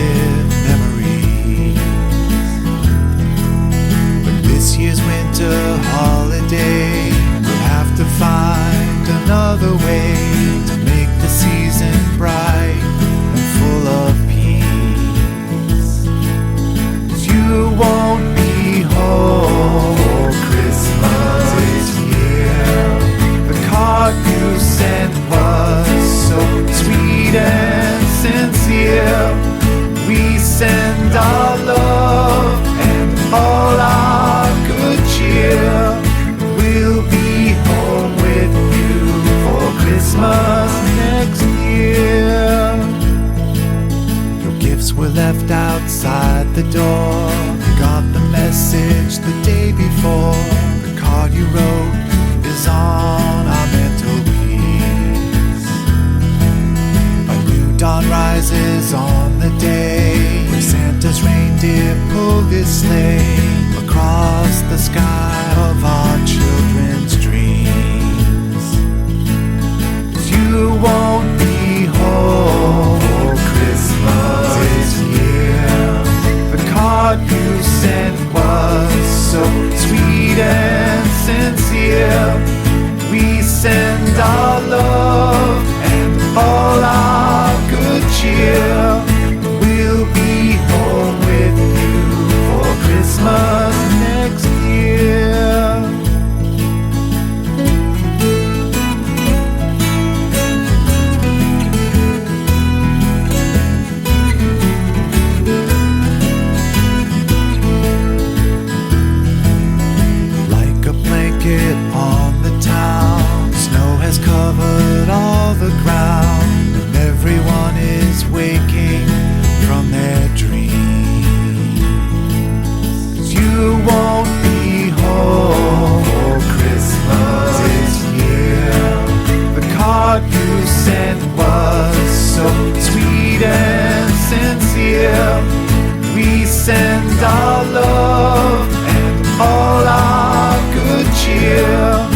festive memories. But this year's winter holiday, we'll have to find another way to make the season bright and full of peace. 'Cause you won't be home for Christmas this year. The card you sent was so sweet and sincere. We send our love and all our good cheer. We'll be home with you for Christmas next year. Your gifts were left outside the door. You got the message the day before. The card you wrote is on our mantelpiece. A new dawn rises on the day when Santa's reindeer pulled his sleigh across the sky of our children's dreams. 'Cause you won't be home for Christmas this year. The card you sent was so sweet and sincere. We send our love and all our good cheer. We'll be home with you for Christmas next year. Like a blanket on the town, snow has covered all the ground, and everyone is waking from their dreams. 'Cause you won't be home for Christmas this year. The card you sent was so sweet and sincere. We send our love and all our good cheer.